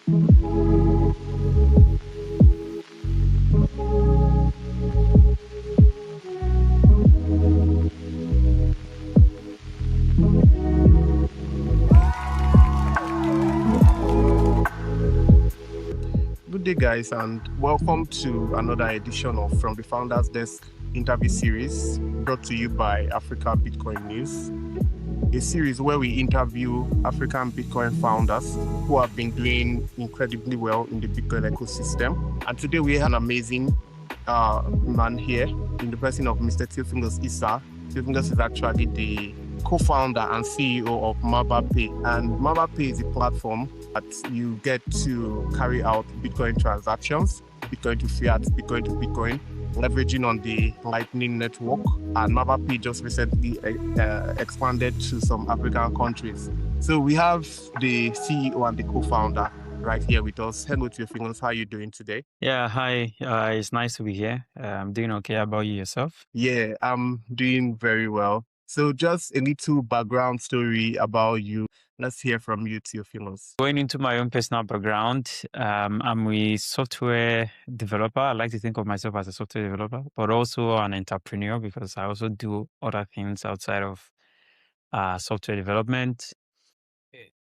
Good day, guys, and welcome to another edition of From the Founders Desk interview series brought to you by Africa Bitcoin News, a series where we interview African Bitcoin founders who have been doing incredibly well in the Bitcoin ecosystem. And today we have an amazing man here in the person of Mr. Theophilus Isah. Theophilus is actually the co-founder and CEO of Mavapay. And Mavapay is a platform that you get to carry out Bitcoin transactions, Bitcoin to fiat, Bitcoin to Bitcoin, leveraging on the Lightning Network. And Mavapay just recently expanded to some African countries. So we have the CEO and the co-founder right here with us. Hello, Theophilus. How are you doing today? Yeah, hi. It's nice to be here. I'm doing okay. How about you yourself? Yeah, I'm doing very well. So just a little background story about you. Let's hear from you, Theophilus. Going into my own personal background, I'm a software developer. I like to think of myself as a software developer, but also an entrepreneur because I also do other things outside of software development.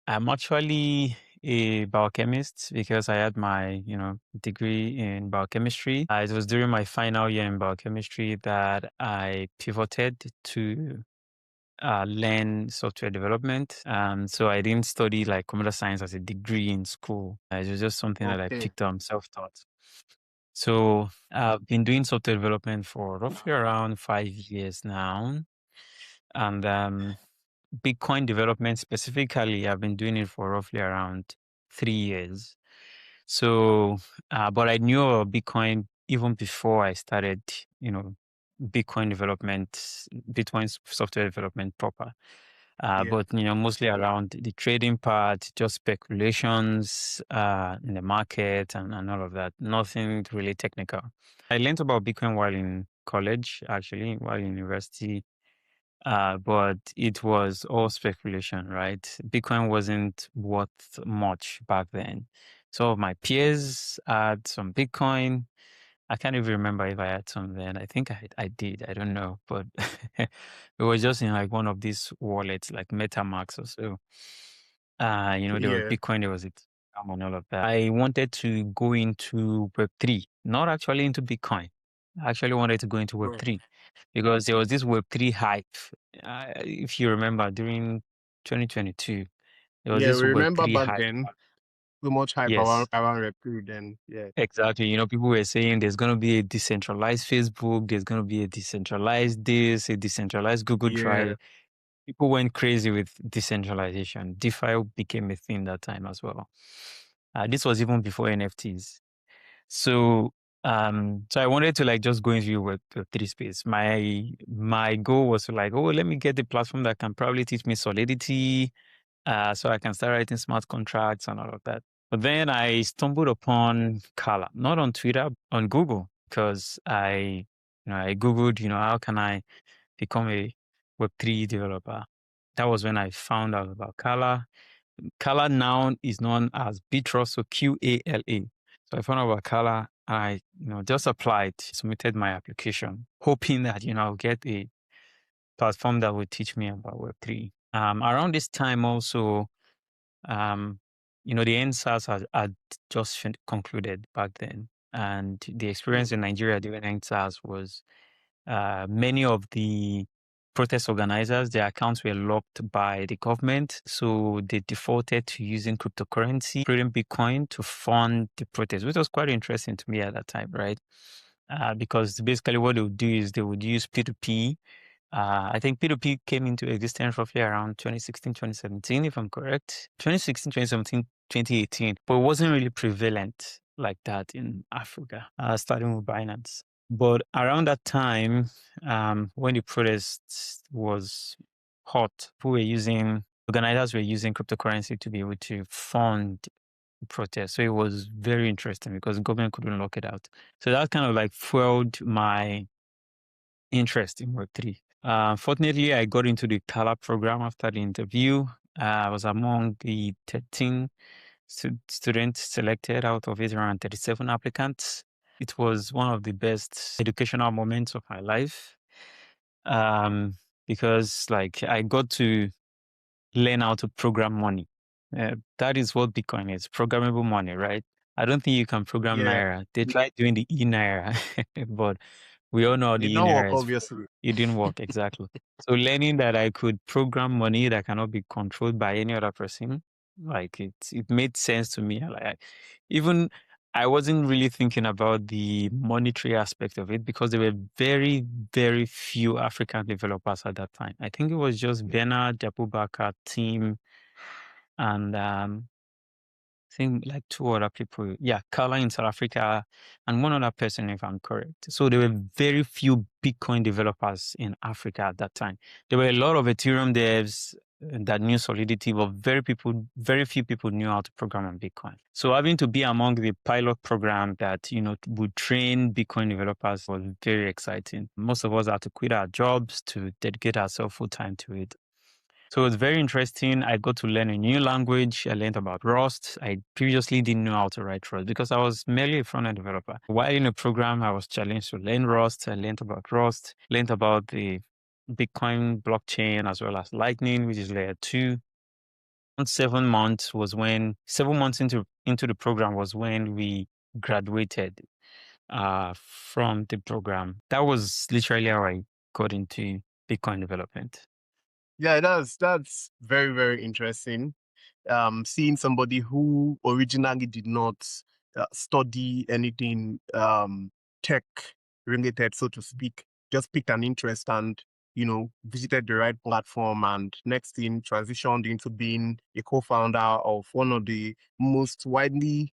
I'm actually a biochemist because I had my, degree in biochemistry. It was during my final year in biochemistry that I pivoted to learn software development. So I didn't study like computer science as a degree in school. It was just something that I Okay. picked up self-taught. So I've been doing software development for roughly around 5 years now. And Bitcoin development specifically, I've been doing it for roughly around 3 years. So, but I knew about Bitcoin even before I started, Bitcoin development, Bitcoin software development proper. Yeah. But mostly around the trading part, just speculations in the market and all of that. Nothing really technical. I learned about Bitcoin while in college, actually, while in university. But it was all speculation, right? Bitcoin wasn't worth much back then. So my peers had some Bitcoin. I can't even remember if I had some then. I think I did. I don't know. But it was just in like one of these wallets, like MetaMask or so. There was Yeah. Bitcoin, there was it and all of that. I wanted to go into Web3, not actually into Bitcoin. I actually wanted to go into Web3 because there was this Web3 hype. If you remember, during 2022, there was Yeah, this we remember Web3 back hype. then, so much hype Yes, around Web3 then. Yeah. exactly. People were saying there's going to be a decentralized Facebook, there's going to be a decentralized this, a decentralized Google Yeah. Drive. People went crazy with decentralization. DeFi became a thing that time as well. This was even before NFTs. So, so I wanted to like just go into Web3 space. My goal was to like, oh, let me get the platform that can probably teach me Solidity, so I can start writing smart contracts and all of that. But then I stumbled upon Kala, not on Twitter, on Google, because I Googled, how can I become a Web3 developer? That was when I found out about Kala. Kala now is known as Bitrust, so QALA. So I found out about Kala. I, just applied, submitted my application, hoping that, I'll get a platform that would teach me about Web3. Around this time also, the NSAS had just concluded back then. And the experience in Nigeria during NSAS was many of the protest organizers, their accounts were locked by the government. So they defaulted to using cryptocurrency, creating Bitcoin to fund the protest, which was quite interesting to me at that time, right? Because basically what they would do is they would use P2P. I think P2P came into existence roughly around 2016, 2017, if I'm correct. 2016, 2017, 2018, but it wasn't really prevalent like that in Africa, starting with Binance. But around that time, when the protest was hot, organizers were using cryptocurrency to be able to fund the protest. So it was very interesting because the government couldn't lock it out. So that kind of like fueled my interest in Web3. Fortunately, I got into the Kala program after the interview. I was among the 13 students selected out of 837 applicants. It was one of the best educational moments of my life, because like I got to learn how to program money. That is what Bitcoin is, programmable money, right? I don't think you can program Yeah, Naira. They tried doing the e-Naira, but we all know how it the don't work e-Naira is. obviously. It didn't work exactly. So learning that I could program money that cannot be controlled by any other person, like it made sense to me. Like even I wasn't really thinking about the monetary aspect of it because there were very, very few African developers at that time. I think it was just Bernard, Abubakar, Tim, and I think like two other people. Yeah, Kala in South Africa and one other person, if I'm correct. So there were very few Bitcoin developers in Africa at that time. There were a lot of Ethereum devs that knew Solidity, but very few people knew how to program on Bitcoin. So having to be among the pilot program that, would train Bitcoin developers was very exciting. Most of us had to quit our jobs to dedicate ourselves full time to it. So it was very interesting. I got to learn a new language. I learned about Rust. I previously didn't know how to write Rust because I was merely a front-end developer. While in the program, I was challenged to learn Rust. I learned about Rust, learned about the Bitcoin blockchain as well as Lightning, which is layer 2. 7 months into the program was when we graduated from the program. That was literally how I got into Bitcoin development. Yeah, that's very, very interesting. Seeing somebody who originally did not study anything tech related, so to speak, just picked an interest and visited the right platform, and next thing transitioned into being a co-founder of one of the most widely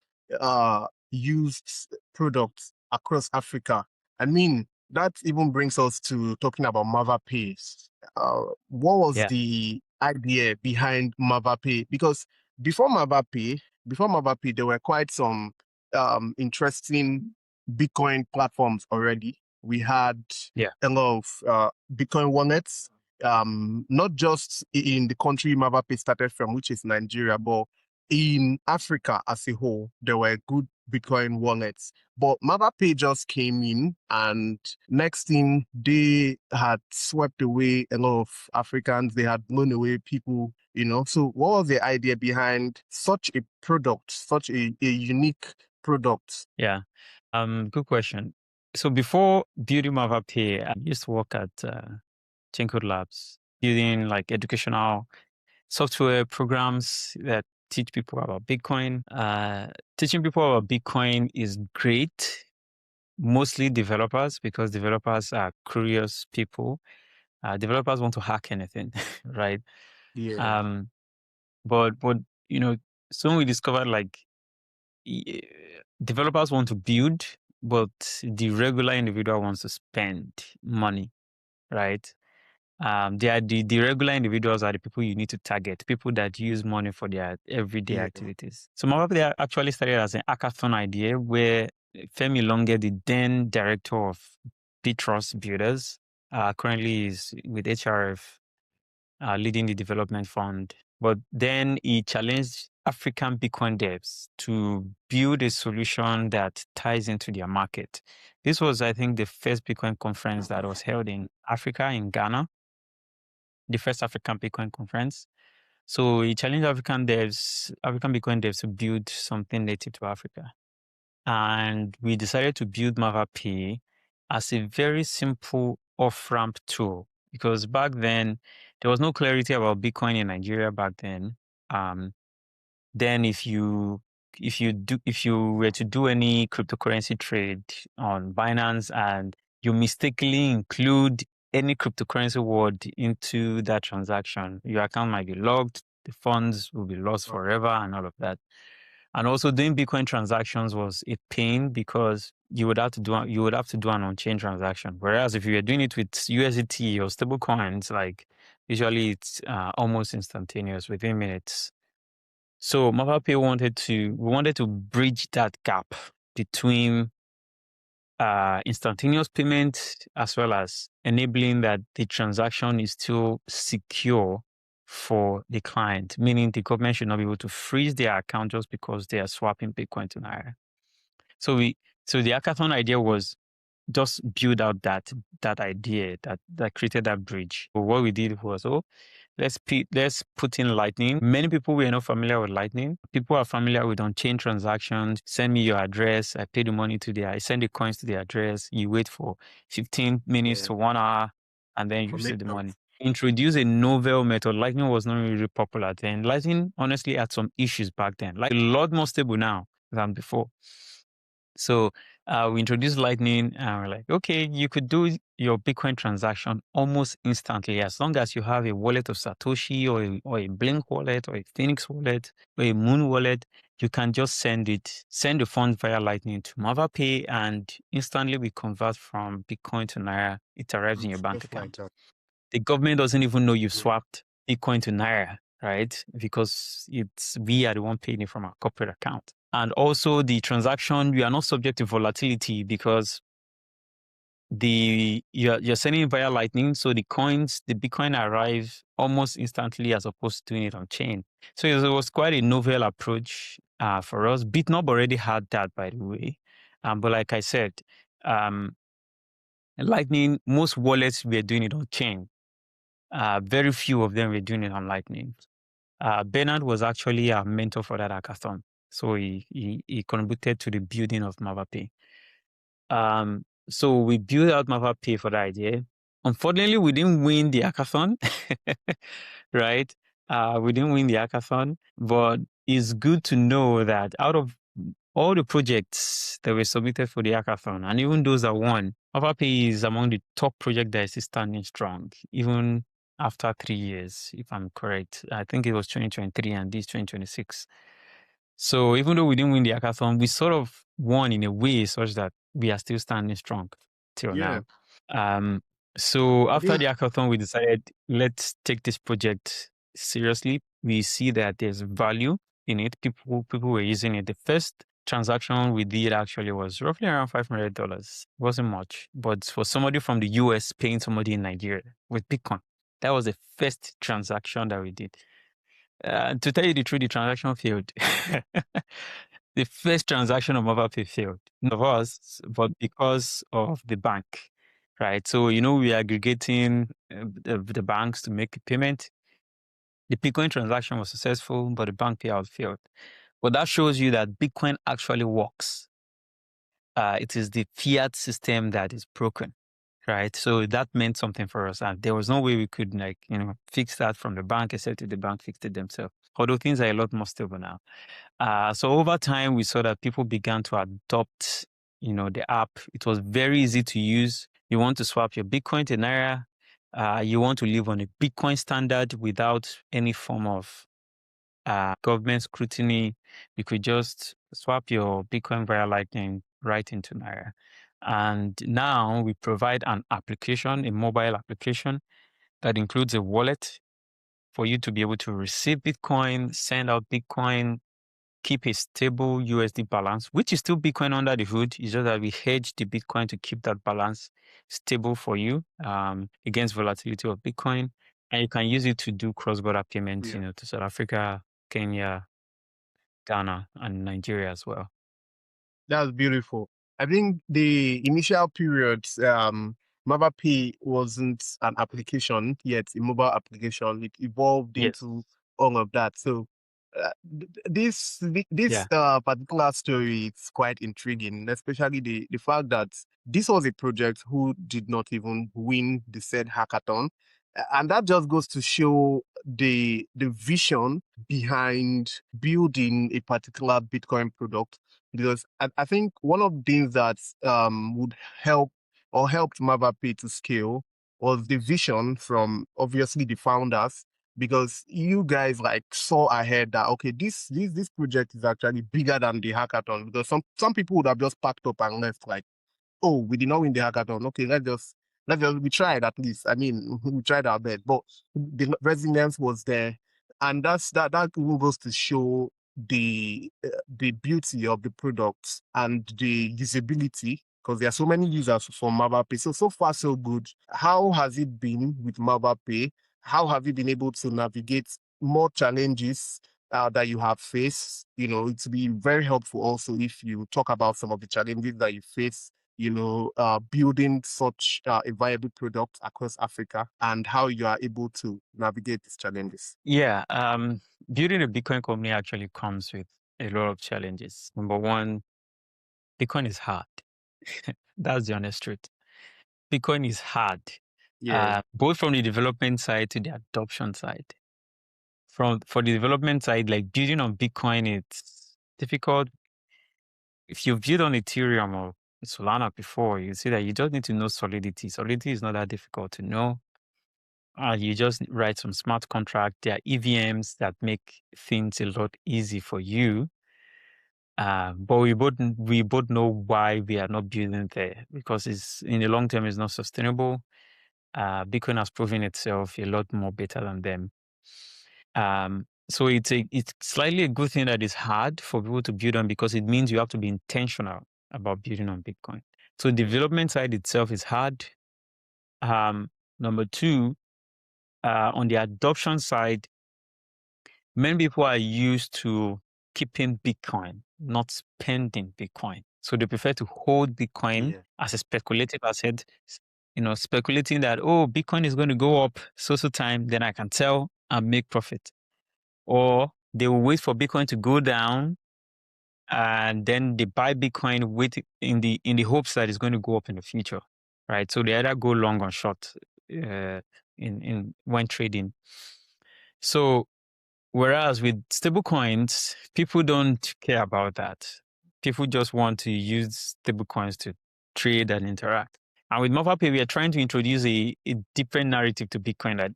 used products across Africa. I mean, that even brings us to talking about Mavapay. What was Yeah. the idea behind Mavapay? Because before Mavapay, there were quite some interesting Bitcoin platforms already. We had Yeah. a lot of Bitcoin wallets, not just in the country Mavapay started from, which is Nigeria, but in Africa as a whole, there were good Bitcoin wallets. But Mavapay just came in, and next thing, they had swept away a lot of Africans. They had blown away people, So what was the idea behind such a product, such a unique product? Yeah. Good question. So before building Mavapay, I used to work at Chinko Labs, building like educational software programs that teach people about Bitcoin. Teaching people about Bitcoin is great, mostly developers, because developers are curious people. Developers want to hack anything, right? Yeah, Um, but soon we discovered like developers want to build, but the regular individual wants to spend money, right? The regular individuals are the people you need to target, people that use money for their everyday yeah, activities. So Mavapay actually started as an hackathon idea where Femi Longe, the then director of Bitrust Builders, currently is with HRF, leading the development fund. But then he challenged African Bitcoin devs to build a solution that ties into their market. This was, I think, the first Bitcoin conference that was held in Africa, in Ghana, the first African Bitcoin conference. So he challenged African Bitcoin devs to build something native to Africa. And we decided to build Mavapay as a very simple off-ramp tool, because back then there was no clarity about Bitcoin in Nigeria back then. Then if you were to do any cryptocurrency trade on Binance and you mistakenly include any cryptocurrency word into that transaction, your account might be logged, the funds will be lost forever, and all of that. And also doing Bitcoin transactions was a pain because you would have to do an on-chain transaction. Whereas if you were doing it with USDT or stable coins, like usually it's almost instantaneous within minutes. So Mavapay wanted to bridge that gap between instantaneous payment as well as enabling that the transaction is still secure for the client, meaning the government should not be able to freeze their account just because they are swapping Bitcoin to Naira. So the hackathon idea was just build out that idea that created that bridge. So what we did was, let's put in Lightning. Many people were not familiar with Lightning. People are familiar with on-chain transactions. Send me your address. I pay the money I send the coins to the address. You wait for 15 minutes to 1 hour, and then you receive the money. Introduce a novel method. Lightning was not really popular then. Lightning honestly had some issues back then. Like a lot more stable now than before. So we introduced Lightning, and we're like, okay, you could do your Bitcoin transaction almost instantly as long as you have a wallet of Satoshi or a Blink wallet or a Phoenix wallet or a Moon wallet. You can just send the funds via Lightning to Mavapay, and instantly we convert from Bitcoin to Naira. It arrives in your bank account. The government doesn't even know you've swapped Bitcoin to Naira, right? Because we are the one paying it from our corporate account. And also the transaction, you are not subject to volatility because you're sending it via Lightning, so the Bitcoin arrive almost instantly as opposed to doing it on chain. So it was quite a novel approach for us. Bitnob already had that, by the way. But like I said, Lightning, most wallets were doing it on chain. Very few of them were doing it on Lightning. Bernard was actually our mentor for that hackathon. So he contributed to the building of Mavapay. So we built out Mavapay for the idea. Unfortunately, we didn't win the hackathon, right? We didn't win the hackathon, but it's good to know that out of all the projects that were submitted for the hackathon, and even those that won, Mavapay is among the top projects that is still standing strong, even after 3 years, if I'm correct. I think it was 2023 and this 2026. So even though we didn't win the hackathon, we sort of won in a way such that we are still standing strong till now. So after the hackathon, we decided, let's take this project seriously. We see that there's value in it. People were using it. The first transaction we did actually was roughly around $500. It wasn't much, but for somebody from the US paying somebody in Nigeria with Bitcoin, that was the first transaction that we did. To tell you the truth, the transaction failed. The first transaction of Mavapay failed. Not of us, but because of the bank, right? So, we're aggregating the banks to make a payment. The Bitcoin transaction was successful, but the bank payout failed. But that shows you that Bitcoin actually works. It is the fiat system that is broken, right? So that meant something for us. And there was no way we could fix that from the bank, except if the bank fixed it themselves. Although things are a lot more stable now. So over time, we saw that people began to adopt, the app. It was very easy to use. You want to swap your Bitcoin to Naira. You want to live on a Bitcoin standard without any form of government scrutiny. You could just swap your Bitcoin via Lightning right into Naira. And now we provide an application, a mobile application that includes a wallet for you to be able to receive Bitcoin, send out Bitcoin, keep a stable USD balance, which is still Bitcoin under the hood. It's just that we hedge the Bitcoin to keep that balance stable for you against volatility of Bitcoin. And you can use it to do cross-border payments, to South Africa, Kenya, Ghana, and Nigeria as well. That's beautiful. I think the initial periods, Mavapay wasn't an application yet, a mobile application. It evolved into all of that. So this particular story is quite intriguing, especially the fact that this was a project who did not even win the said hackathon. And that just goes to show the vision behind building a particular Bitcoin product. Because I think one of the things that would help or helped Mavapay to scale was the vision from obviously the founders, because you guys saw ahead that okay, this project is actually bigger than the hackathon, because some people would have just packed up and left oh, we did not win the hackathon. Okay, we tried at least. I mean, we tried our best, but the resilience was there, and that even goes to show the beauty of the products and the usability, because there are so many users for Mavapay. So far so good. How has it been with Mavapay? how have you been able to navigate more challenges that you have faced? It would be very helpful also if you talk about some of the challenges that you face, building such a viable product across Africa and how you are able to navigate these challenges. Yeah, building a Bitcoin company actually comes with a lot of challenges. Number one, Bitcoin is hard. That's the honest truth. Bitcoin is hard, Yeah. both from the development side to the adoption side. For the development side, like building on Bitcoin, it's difficult. If you've built on Ethereum or Solana before, you see that you just need to know Solidity. Solidity is not that difficult to know. You just write some smart contract. There are EVMs that make things a lot easy for you. But we both know why we are not building there, because it's in the long term it's not sustainable. Bitcoin has proven itself a lot more better than them. So it's slightly a good thing that it's hard for people to build on, because it means you have to be intentional about building on Bitcoin. So development side itself is hard. Number two, on the adoption side, many people are used to keeping Bitcoin, not spending Bitcoin. So they prefer to hold Bitcoin as a speculative asset, speculating that, oh, Bitcoin is going to go up so time, then I can sell and make profit. Or they will wait for Bitcoin to go down and then they buy Bitcoin in the hopes that it's going to go up in the future, right? So they either go long or short in when trading. So whereas with stablecoins, people don't care about that. People just want to use stablecoins to trade and interact. And with Mavapay, we are trying to introduce a different narrative to Bitcoin, that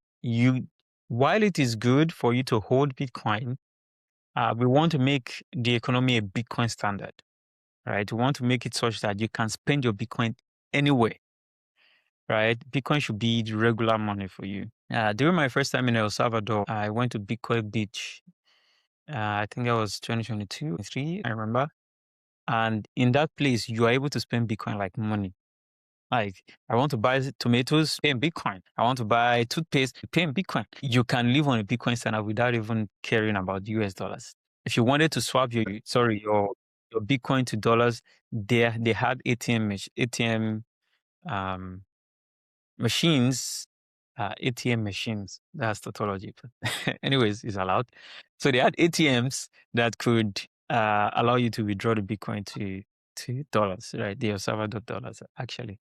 while it is good for you to hold Bitcoin, we want to make the economy a Bitcoin standard, right? We want to make it such that you can spend your Bitcoin anywhere, right? Bitcoin should be the regular money for you. During my first time in El Salvador, I went to Bitcoin Beach. I think that was 2022, 2023, I remember. And in that place, you are able to spend Bitcoin like money. Like, I want to buy tomatoes, pay in Bitcoin. I want to buy toothpaste, pay in Bitcoin. You can live on a Bitcoin standard without even caring about US dollars. If you wanted to swap your Bitcoin to dollars, they had ATM machines, ATM machines. That's tautology. But anyways, it's allowed. So they had ATMs that could allow you to withdraw the Bitcoin to dollars, right? The El Salvador dollars, actually.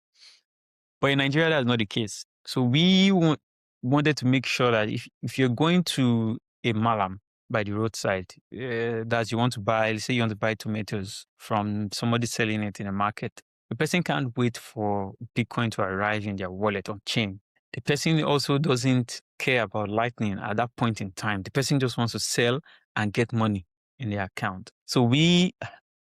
But in Nigeria, that's not the case. So we wanted to make sure that if you're going to a malam by the roadside, that you want to buy, let's say you want to buy tomatoes from somebody selling it in a market, the person can't wait for Bitcoin to arrive in their wallet on chain. The person also doesn't care about Lightning at that point in time. The person just wants to sell and get money in their account. So we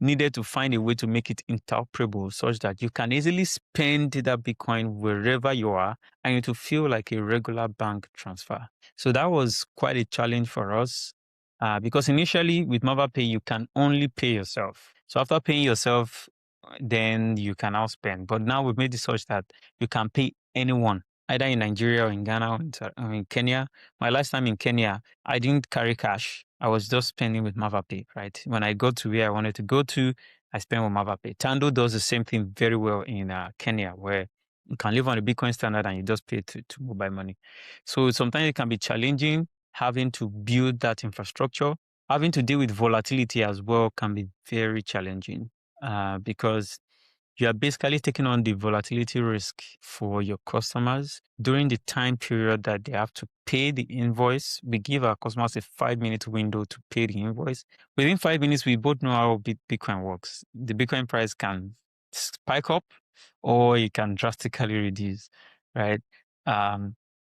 needed to find a way to make it interoperable such that you can easily spend that Bitcoin wherever you are and it will feel like a regular bank transfer. So that was quite a challenge for us because initially with Mavapay, you can only pay yourself. So after paying yourself, then you can now spend. But now we've made it such that you can pay anyone, either in Nigeria or in Ghana or in Kenya. My last time in Kenya, I didn't carry cash. I was just spending with Mavapay, right? When I got to where I wanted to go to, I spent with Mavapay. Tando does the same thing very well in Kenya, where you can live on a Bitcoin standard and you just pay to mobile money. So sometimes it can be challenging having to build that infrastructure. Having to deal with volatility as well can be very challenging because you are basically taking on the volatility risk for your customers during the time period that they have to pay the invoice. We give our customers a 5-minute window to pay the invoice. Within 5 minutes, we both know how Bitcoin works. The Bitcoin price can spike up or it can drastically reduce, right?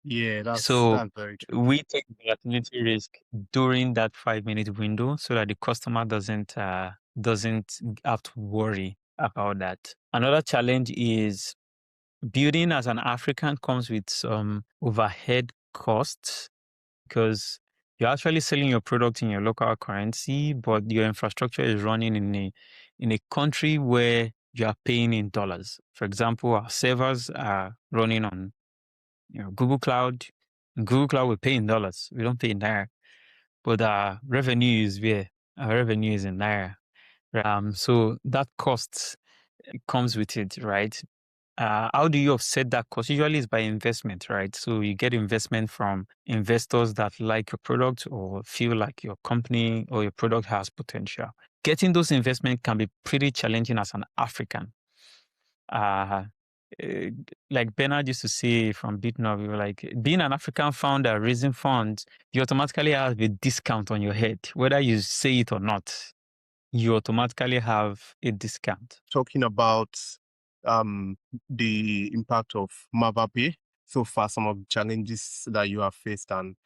Yeah, that's very true. We take volatility risk during that 5-minute window so that the customer doesn't have to worry about that. Another challenge is building as an African comes with some overhead costs because you're actually selling your product in your local currency, but your infrastructure is running in a country where you are paying in dollars. For example, our servers are running on Google Cloud. In Google Cloud, we pay in dollars. We don't pay in naira. But our revenue is where? Our revenue is in naira. So that cost comes with it, right? How do you offset that cost? Usually it's by investment, right? So you get investment from investors that like your product or feel like your company or your product has potential. Getting those investments can be pretty challenging as an African. Uh, like Bernard used to say from Bitnov, we were like, being an African founder raising funds, you automatically have a discount on your head, whether you say it or not. You automatically have a discount. Talking about the impact of Mavapay so far, some of the challenges that you have faced and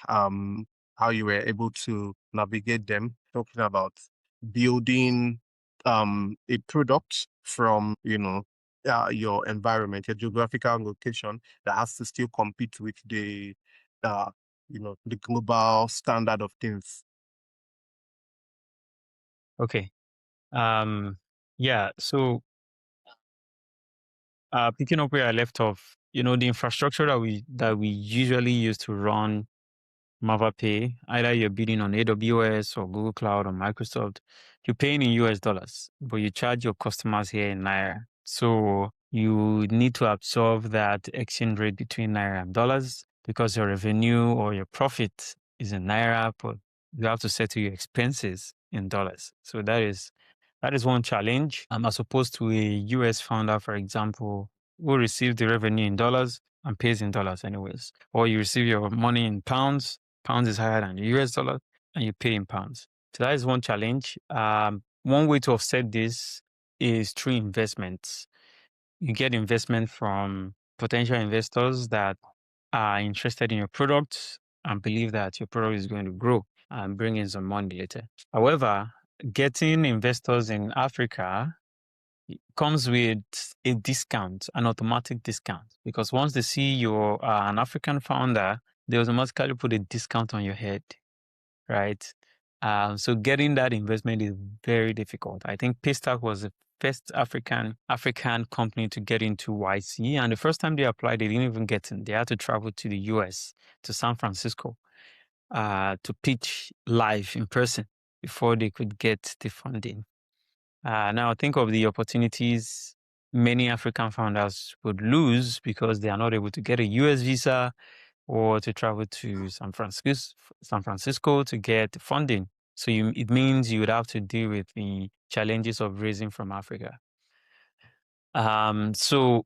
how you were able to navigate them. Talking about building a product from your environment, your geographical location that has to still compete with the the global standard of things. Okay. Yeah. So picking up where I left off, the infrastructure that we usually use to run Mavapay, either you're bidding on AWS or Google Cloud or Microsoft, you're paying in US dollars, but you charge your customers here in Naira. So you need to absorb that exchange rate between Naira and dollars because your revenue or your profit is in Naira, but you have to settle your expenses in dollars. So that is one challenge. As opposed to a US founder, for example, who receives the revenue in dollars and pays in dollars anyways. Or you receive your money in pounds. Pounds is higher than the US dollar, and you pay in pounds. So that is one challenge. One way to offset this is through investments. You get investment from potential investors that are interested in your product and believe that your product is going to grow and bring in some money later. However, getting investors in Africa comes with a discount, an automatic discount, because once they see you're an African founder, they automatically put a discount on your head, right? So getting that investment is very difficult. I think Paystack was the first African company to get into YC, and the first time they applied, they didn't even get in. They had to travel to the US, to San Francisco, to pitch live in person before they could get the funding. Now think of the opportunities many African founders would lose because they are not able to get a US visa or to travel to San Francisco to get funding. So it means you would have to deal with the challenges of raising from Africa. So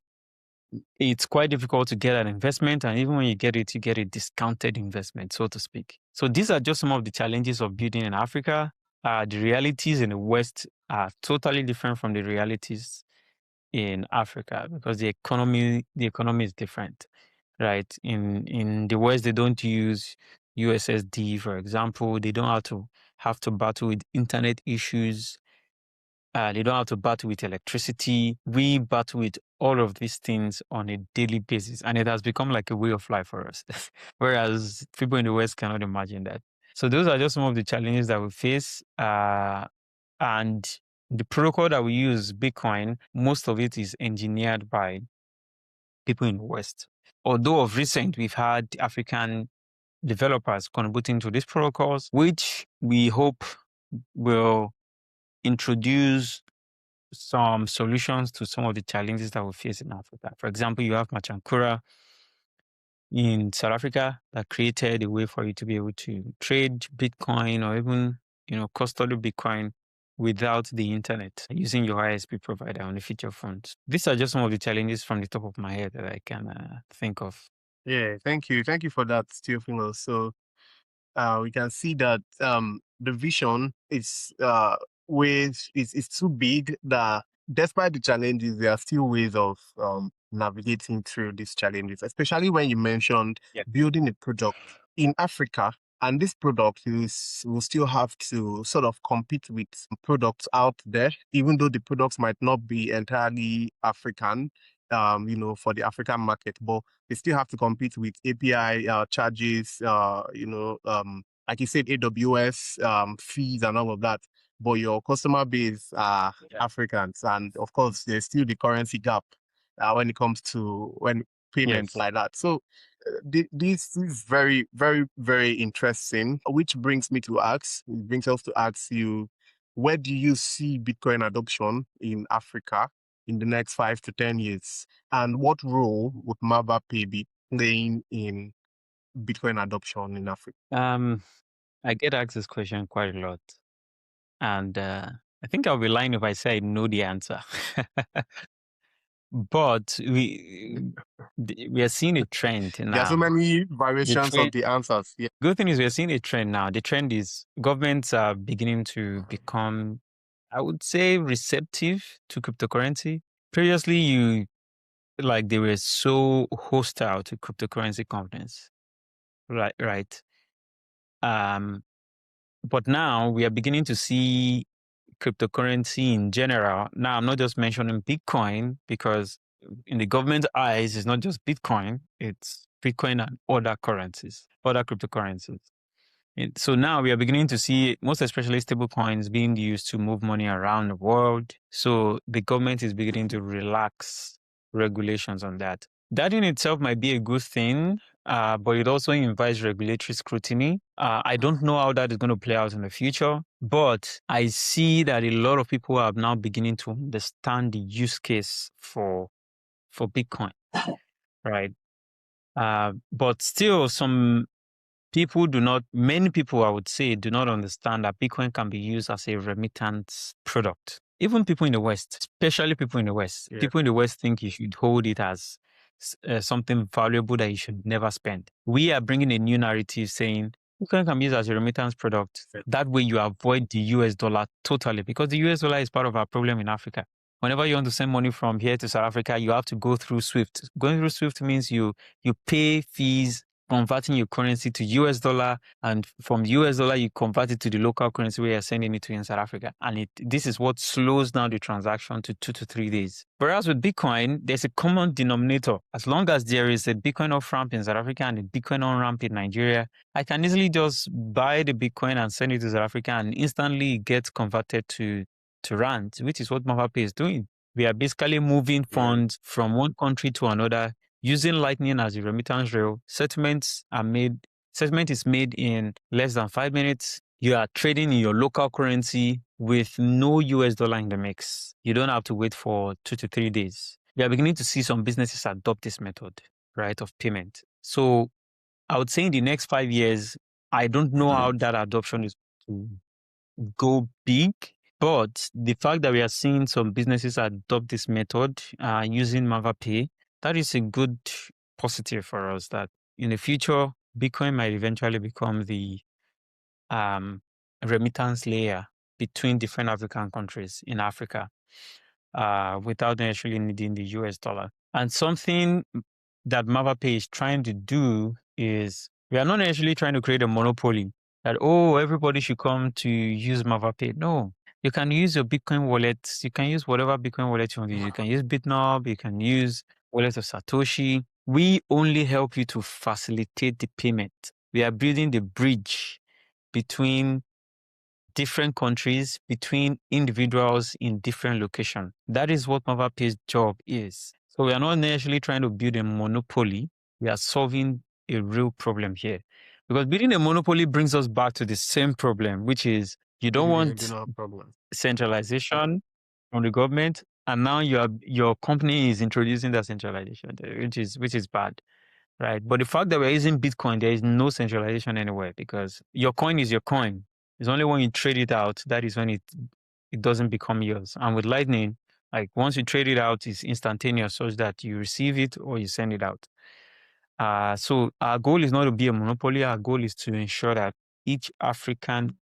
it's quite difficult to get an investment, and even when you get it, you get a discounted investment, so to speak. So these are just some of the challenges of building in Africa. The realities in the West are totally different from the realities in Africa because the economy is different, right? In the West, they don't use USSD, for example. They don't have to battle with internet issues. They don't have to battle with electricity. We battle with all of these things on a daily basis, and it has become like a way of life for us. Whereas people in the West cannot imagine that. So those are just some of the challenges that we face. And the protocol that we use, Bitcoin, most of it is engineered by people in the West. Although of recent, we've had African developers contributing to these protocols, which we hope will introduce some solutions to some of the challenges that we face in Africa. For example, you have Machankura in South Africa that created a way for you to be able to trade Bitcoin or even, custody Bitcoin without the internet using your ISP provider on the feature phones. These are just some of the challenges from the top of my head that I can think of. Yeah, thank you. Thank you for that, Theophilus. So we can see that the vision is is too big that despite the challenges, there are still ways of navigating through these challenges, especially when you mentioned building a product in Africa. And this product will still have to sort of compete with products out there, even though the products might not be entirely African, for the African market, but they still have to compete with API charges, like you said, AWS fees and all of that. But your customer base are Africans, and of course, there's still the currency gap when it comes to when payments like that. So This is very, very, very interesting, which brings us to ask you, where do you see Bitcoin adoption in Africa in the next 5 to 10 years? And what role would Mavapay be playing in Bitcoin adoption in Africa? I get asked this question quite a lot. And I think I'll be lying if I say I know the answer. But we are seeing a trend There are so now. many The variations of trend, the answers. Yeah. good thing is we are seeing a trend now. The trend is governments are beginning to become, I would say, receptive to cryptocurrency. Previously, they were so hostile to cryptocurrency companies. Right. But now we are beginning to see cryptocurrency in general. Now, I'm not just mentioning Bitcoin because in the government's eyes, it's not just Bitcoin, it's Bitcoin and other currencies, other cryptocurrencies. So now we are beginning to see, most especially stable coins, being used to move money around the world. So the government is beginning to relax regulations on that. That in itself might be a good thing, but it also invites regulatory scrutiny. I don't know how that is going to play out in the future, but I see that a lot of people are now beginning to understand the use case for Bitcoin, right? But still, many people, I would say, do not understand that Bitcoin can be used as a remittance product. Even people in the West, especially people in the West, Yeah. people in the West think you should hold it as something valuable that you should never spend. We are bringing a new narrative saying Bitcoin can be used as a remittance product. That way you avoid the US dollar totally, because the US dollar is part of our problem in Africa. Whenever you want to send money from here to South Africa, you have to go through SWIFT. Going through SWIFT means you pay fees converting your currency to US dollar, and from US dollar, you convert it to the local currency where you're sending it to in South Africa. And this is what slows down the transaction to 2 to 3 days. Whereas with Bitcoin, there's a common denominator. As long as there is a Bitcoin off-ramp in South Africa and a Bitcoin on-ramp in Nigeria, I can easily just buy the Bitcoin and send it to South Africa and instantly get converted to Rand, which is what Mavapay is doing. We are basically moving funds from one country to another using Lightning as a remittance rail. Settlement is made in less than 5 minutes. You are trading in your local currency with no US dollar in the mix. You don't have to wait for 2 to 3 days. We are beginning to see some businesses adopt this method, right, of payment. So I would say in the next 5 years, I don't know how that adoption is to go big, but the fact that we are seeing some businesses adopt this method using Mavapay, that is a good positive for us, that in the future, Bitcoin might eventually become the remittance layer between different African countries in Africa without necessarily needing the US dollar. And something that Mavapay is trying to do is, we are not necessarily trying to create a monopoly that, everybody should come to use Mavapay. No, you can use your Bitcoin wallet. You can use whatever Bitcoin wallet you want to use. You can use Bitnob. You can use wallet of Satoshi. We only help you to facilitate the payment. We are building the bridge between different countries, between individuals in different locations. That is what Mavapay's job is. So we are not necessarily trying to build a monopoly. We are solving a real problem here. Because building a monopoly brings us back to the same problem, which is you don't want centralization from the government, and now your company is introducing that centralization, which is bad. Right. But the fact that we're using Bitcoin, there is no centralization anywhere, because your coin is your coin. It's only when you trade it out, that is when it doesn't become yours. And with Lightning, like once you trade it out, it's instantaneous, such that you receive it or you send it out. So our goal is not to be a monopoly. Our goal is to ensure that each African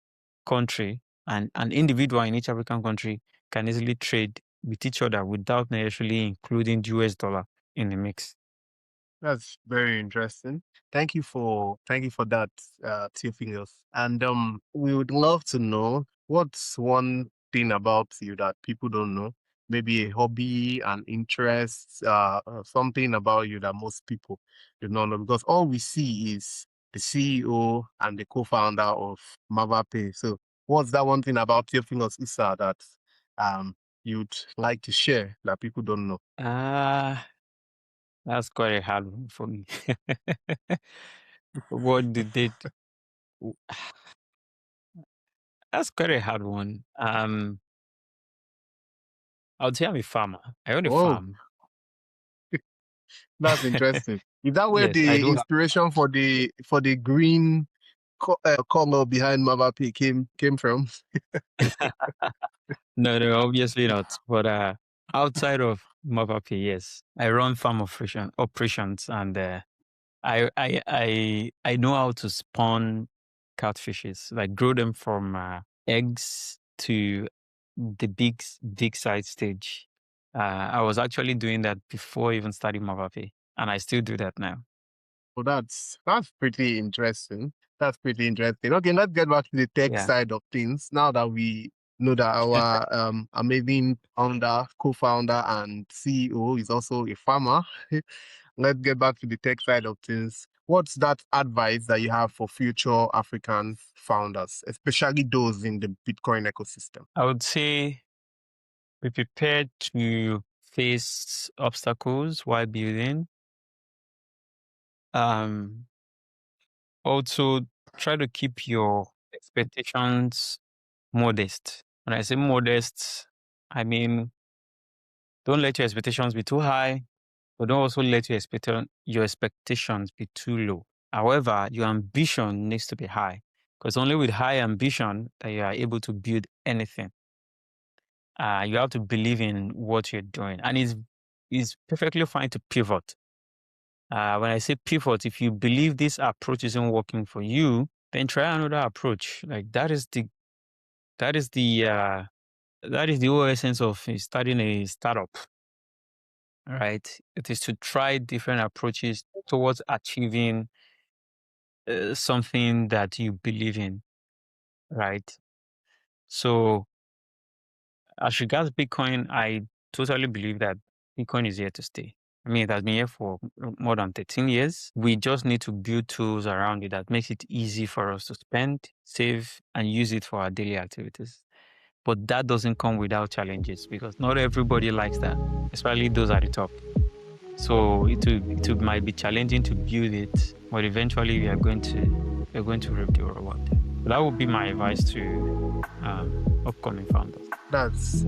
country and an individual in each African country can easily trade with each other without necessarily including US dollar in the mix. That's very interesting. Thank you for that, Theophilus. And we would love to know, what's one thing about you that people don't know? Maybe a hobby, an interest, something about you that most people do not know, because all we see is the CEO and the co-founder of Mavapay. So what's that one thing about Theophilus Isah that you'd like to share that people don't know? That's quite a hard one for me. What did they do? That's quite a hard one. I would say I'm a farmer. I own a Oh, farm. that's interesting. Is that where Yes, I the do have. inspiration for the green color behind Mavapay came from? No, no, obviously not. But outside of Mavapay, yes, I run farm operations, and I know how to spawn catfishes, like grow them from eggs to the big size stage. I was actually doing that before even starting Mavapay, and I still do that now. Oh, that's pretty interesting. That's pretty interesting. Okay, let's get back to the tech Yeah. side of things. Now that we know that our amazing founder, co-founder, and CEO is also a farmer, let's get back to the tech side of things. What's that advice that you have for future African founders, especially those in the Bitcoin ecosystem? I would say be prepared to face obstacles while building. Um, Also, try to keep your expectations modest. When I say modest, I mean don't let your expectations be too high, but don't also let your expectations be too low. However, your ambition needs to be high, because only with high ambition that you are able to build anything. You have to believe in what you're doing, and it's perfectly fine to pivot. When I say pivot, if you believe this approach isn't working for you, then try another approach. Like that is the whole essence of starting a startup, right? It is to try different approaches towards achieving something that you believe in, right? So, as regards Bitcoin, I totally believe that Bitcoin is here to stay. I mean, it has been here for more than 13 years. We just need to build tools around it that makes it easy for us to spend, save, and use it for our daily activities. But that doesn't come without challenges, because not everybody likes that, especially those at the top. So it might be challenging to build it, but eventually we are going to reap the reward. So that would be my advice to upcoming founders. That's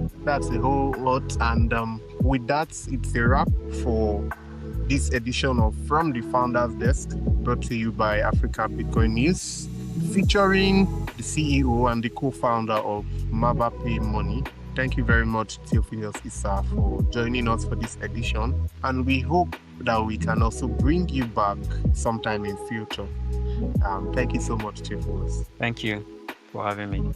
a whole lot, and with that, it's a wrap for this edition of From the Founders Desk, brought to you by Africa Bitcoin News, featuring the CEO and the co-founder of Mavapay Money. Thank you very much, Theophilus Isah, for joining us for this edition, and we hope that we can also bring you back sometime in future. Thank you so much, Theophilus. Thank you for having me.